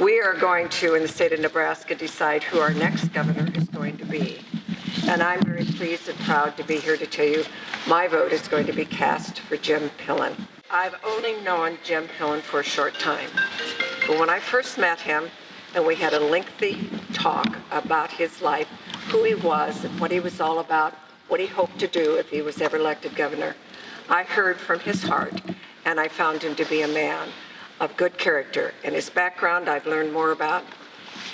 We are going to, in the state of Nebraska, decide who our next governor is going to be. And I'm very pleased and proud to be here to tell you my vote is going to be cast for Jim Pillen. I've only known Jim Pillen for a short time, but when I first met him and we had a lengthy talk about his life, who he was and what he was all about, what he hoped to do if he was ever elected governor, I heard from his heart, and I found him to be a man of good character. And his background I've learned more about.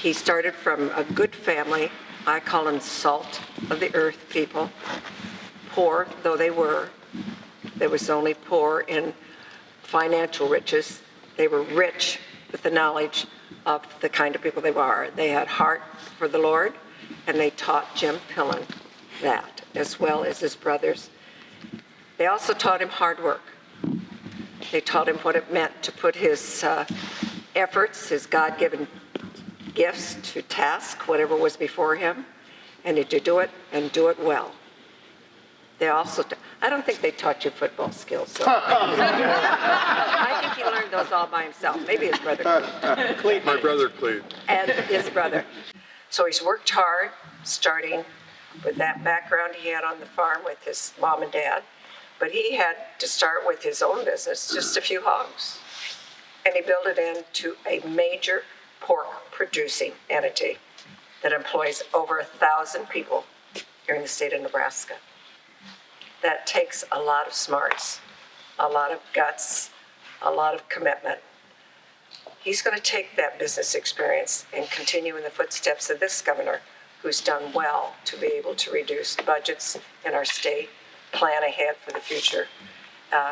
He started from a good family. I call them salt of the earth people. Poor though they were, they was only poor in financial riches. They were rich with the knowledge of the kind of people they were. They had heart for the Lord, and they taught Jim Pillen that, as well as his brothers. They also taught him hard work. They taught him what it meant to put his efforts, his God-given gifts to task, whatever was before him, and to do it and do it well. They also, I don't think they taught you football skills. So. I think he learned those all by himself. Maybe his brother Clete. My brother Clete. And his brother. So he's worked hard, starting with that background he had on the farm with his mom and dad. But he had to start with his own business, just a few hogs. And he built it into a major pork producing entity that employs over 1,000 people here in the state of Nebraska. That takes a lot of smarts, a lot of guts, a lot of commitment. He's going to take that business experience and continue in the footsteps of this governor, who's done well to be able to reduce budgets in our state, plan ahead for the future,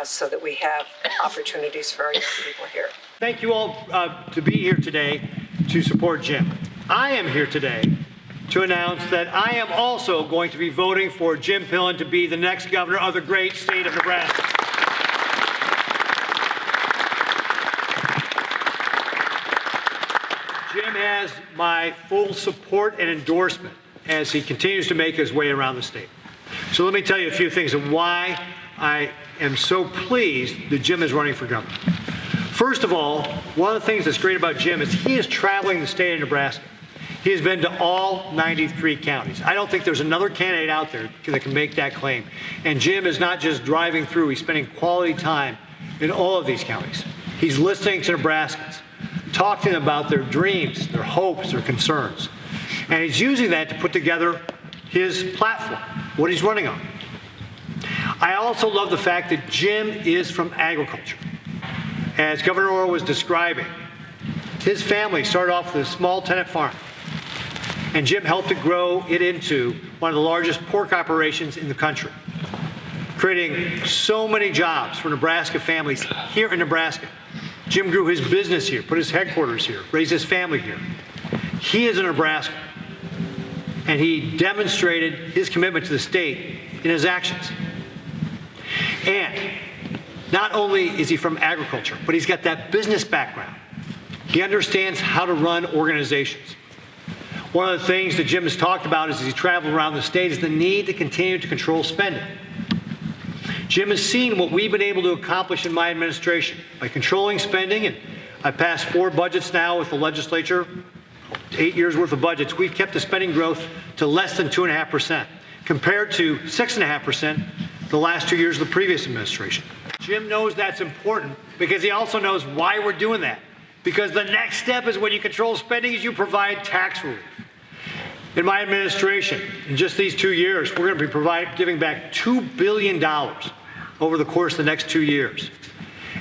so that we have opportunities for our young people here. Thank you all to be here today to support Jim. I am here today to announce that I am also going to be voting for Jim Pillen to be the next governor of the great state of Nebraska. Jim has my full support and endorsement as he continues to make his way around the state. So let me tell you a few things of why I am so pleased that Jim is running for governor. First of all, one of the things that's great about Jim is he is traveling the state of Nebraska. He has been to all 93 counties. I don't think there's another candidate out there that can make that claim. And Jim is not just driving through, he's spending quality time in all of these counties. He's listening to Nebraskans, talking about their dreams, their hopes, their concerns. And he's using that to put together his platform, what he's running on. I also love the fact that Jim is from agriculture. As Governor Orr was describing, his family started off with a small tenant farm, and Jim helped to grow it into one of the largest pork operations in the country, creating so many jobs for Nebraska families here in Nebraska. Jim grew his business here, put his headquarters here, raised his family here. He is a Nebraskan, and he demonstrated his commitment to the state in his actions. And not only is he from agriculture, but he's got that business background. He understands how to run organizations. One of the things that Jim has talked about as he traveled around the state is the need to continue to control spending. Jim has seen what we've been able to accomplish in my administration by controlling spending, and I've passed 4 budgets now with the legislature, 8 years worth of budgets. We've kept the spending growth to less than 2.5%, compared to 6.5% the last 2 years of the previous administration. Jim knows that's important because he also knows why we're doing that. Because the next step is when you control spending is you provide tax relief. In my administration, in just these 2 years, we're going to be giving back $2 billion over the course of the next 2 years.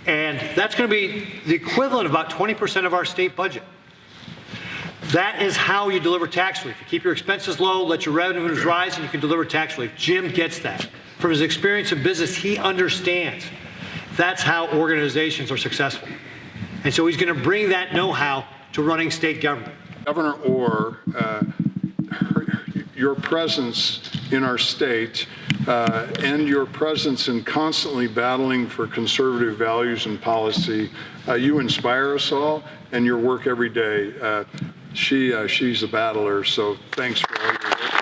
And that's going to be the equivalent of about 20% of our state budget. That is how you deliver tax relief. You keep your expenses low, let your revenues rise, and you can deliver tax relief. Jim gets that. From his experience in business, he understands that's how organizations are successful. And so he's going to bring that know-how to running state government. Governor Orr, your presence in our state and your presence in constantly battling for conservative values and policy, you inspire us all, and your work every day. She's a battler, so thanks for all your work.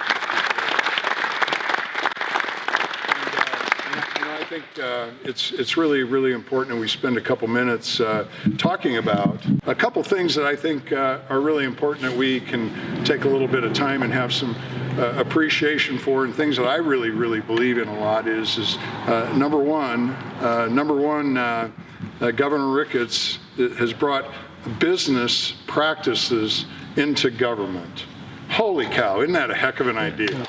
think it's really, really important that we spend a couple minutes talking about a couple things that I think are really important that we can take a little bit of time and have some appreciation for, and things that I really, really believe in a lot is number one, Governor Ricketts has brought business practices into government. Holy cow, isn't that a heck of an idea?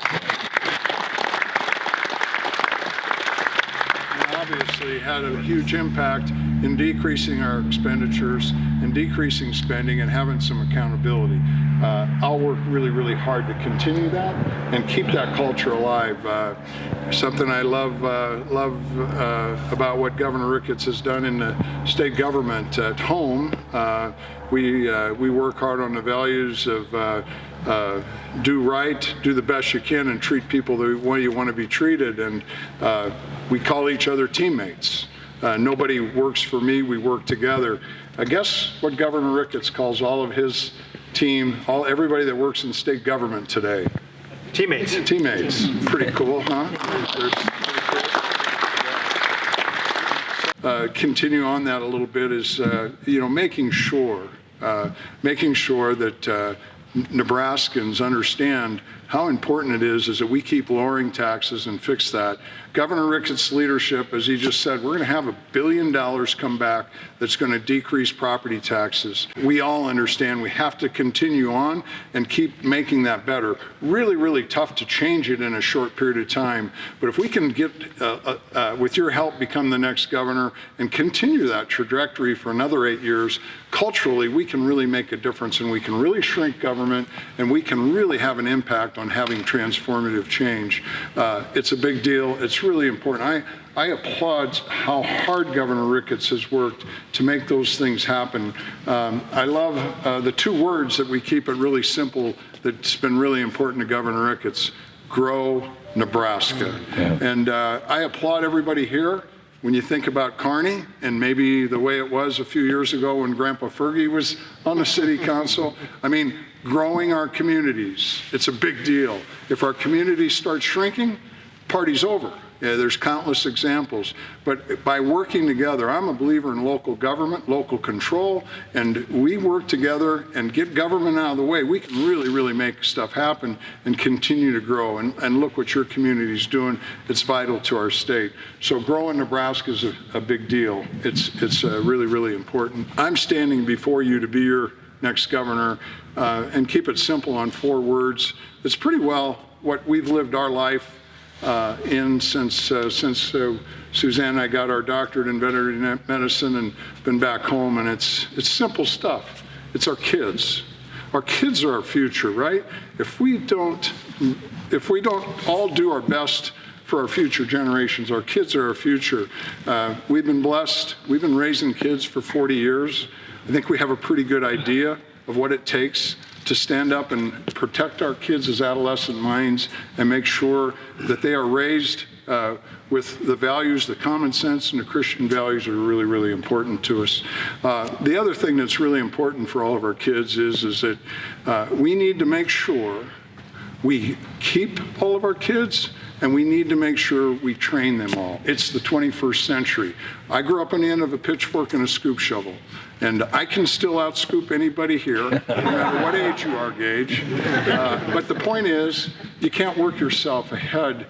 Obviously had a huge impact in decreasing our expenditures and decreasing spending and having some accountability. I'll work really, really hard to continue that and keep that culture alive. Something I love about what Governor Ricketts has done in the state government at home. We work hard on the values of do right, do the best you can, and treat people the way you want to be treated. And we call each other teammates. Nobody works for me, we work together. I guess what Governor Ricketts calls all of his team, everybody that works in state government today. Teammates. Teammates. Pretty cool, huh? Continue on that a little bit is, making sure that Nebraskans understand how important it is that we keep lowering taxes and fix that. Governor Ricketts' leadership, as he just said, we're going to have $1 billion come back that's going to decrease property taxes. We all understand we have to continue on and keep making that better. Really, really tough to change it in a short period of time. But if we can get, with your help, become the next governor and continue that trajectory for another 8 years, culturally, we can really make a difference, and we can really shrink government, and we can really have an impact on having transformative change. It's a big deal. It's really important. I applaud how hard Governor Ricketts has worked to make those things happen. I love the two words that we keep it really simple that's been really important to Governor Ricketts: grow Nebraska. Yeah. And I applaud everybody here. When you think about Kearney and maybe the way it was a few years ago when Grandpa Fergie was on the city council, I mean, growing our communities, it's a big deal. If our communities start shrinking, party's over. Yeah, there's countless examples. But by working together, I'm a believer in local government, local control, and we work together and get government out of the way. We can really, really make stuff happen and continue to grow. And look what your community's doing. It's vital to our state. So growing Nebraska is a big deal. It's really, really important. I'm standing before you to be your next governor, and keep it simple on 4 words. It's pretty well what we've lived our life since Suzanne and I got our doctorate in veterinary medicine and been back home, and it's simple stuff. It's our kids. Our kids are our future, right? If we don't all do our best for our future generations, our kids are our future. We've been blessed. We've been raising kids for 40 years. I think we have a pretty good idea of what it takes to stand up and protect our kids as adolescent minds and make sure that they are raised with the values, the common sense and the Christian values are really, really important to us. The other thing that's really important for all of our kids is that we need to make sure we keep all of our kids, and we need to make sure we train them all. It's the 21st century. I grew up on the end of a pitchfork and a scoop shovel, and I can still outscoop anybody here, no matter what age you are, Gage. But the point is, you can't work yourself ahead.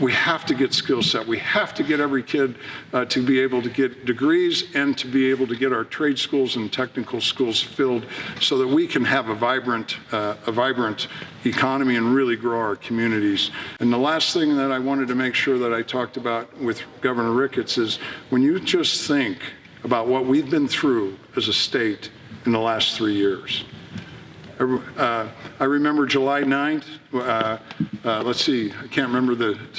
We have to get skill set. We have to get every kid to be able to get degrees and to be able to get our trade schools and technical schools filled so that we can have a vibrant economy and really grow our communities. And the last thing that I wanted to make sure that I talked about with Governor Ricketts is when you just think about what we've been through as a state in the last 3 years. I remember July 9th, let's see, I can't remember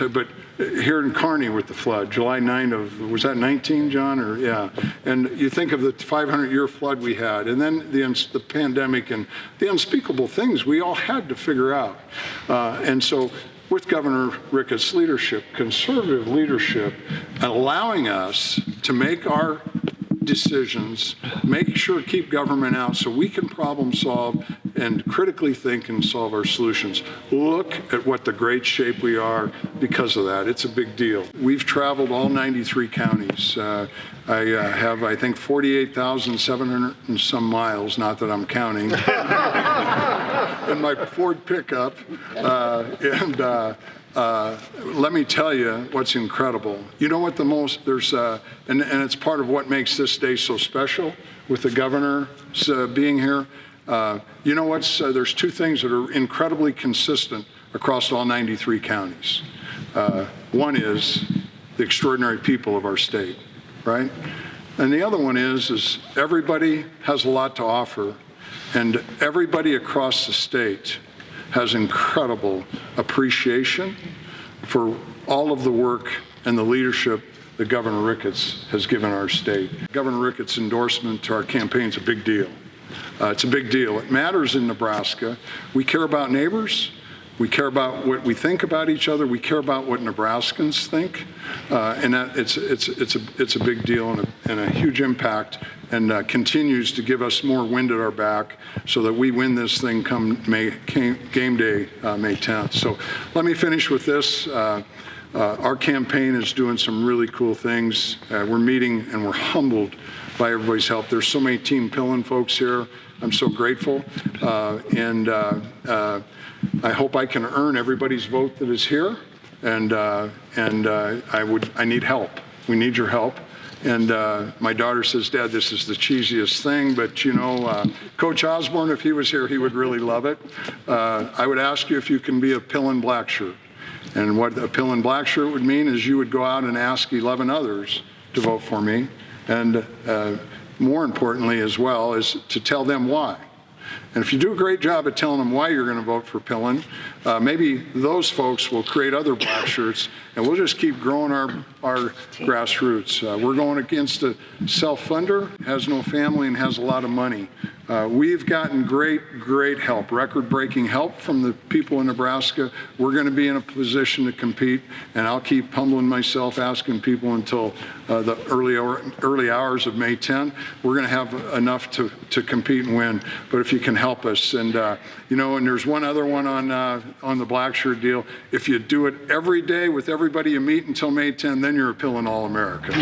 but here in Kearney with the flood, July 9th of, was that 19, John, or yeah. And you think of the 500-year flood we had, and then the pandemic and the unspeakable things we all had to figure out. And so with Governor Ricketts' leadership, conservative leadership, allowing us to make our decisions, make sure to keep government out so we can problem solve and critically think and solve our solutions. Look at what the great shape we are because of that. It's a big deal. We've traveled all 93 counties. I have, I think, 48,700 and some miles, not that I'm counting, in my Ford pickup. Let me tell you what's incredible. You know what and it's part of what makes this day so special with the governor being here. You know there's two things that are incredibly consistent across all 93 counties. One is the extraordinary people of our state, right? And the other one is everybody has a lot to offer, and everybody across the state has incredible appreciation for all of the work and the leadership that Governor Ricketts has given our state. Governor Ricketts' endorsement to our campaign is a big deal. It's a big deal. It matters in Nebraska. We care about neighbors. We care about what we think about each other. We care about what Nebraskans think, and it's a big deal and a huge impact, and continues to give us more wind at our back so that we win this thing come game day, May 10th. So let me finish with this. Our campaign is doing some really cool things. We're meeting and we're humbled by everybody's help. There's so many Team Pillen folks here. I'm so grateful, and I hope I can earn everybody's vote that is here, and I need help. We need your help. And my daughter says, Dad, this is the cheesiest thing, but you know, Coach Osborne, if he was here, he would really love it. I would ask you if you can be a Pillen black shirt. And what a Pillen black shirt would mean is you would go out and ask 11 others to vote for me. And more importantly as well is to tell them why. And if you do a great job at telling them why you're going to vote for Pillen, maybe those folks will create other black shirts, and we'll just keep growing our grassroots. We're going against a self-funder, has no family, and has a lot of money. We've gotten great help, record-breaking help from the people in Nebraska. We're going to be in a position to compete, and I'll keep humbling myself, asking people until the early hours of May 10. We're going to have enough to compete and win. But if you can help us, and you know, and there's one other one on the black shirt deal. If you do it every day with everybody you meet until May 10, then you're a Pillen All-American.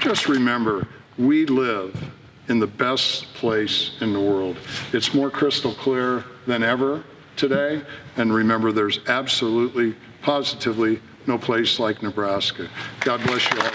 Just remember, we live in the best place in the world. It's more crystal clear than ever today. And remember, there's absolutely, positively no place like Nebraska. God bless you all.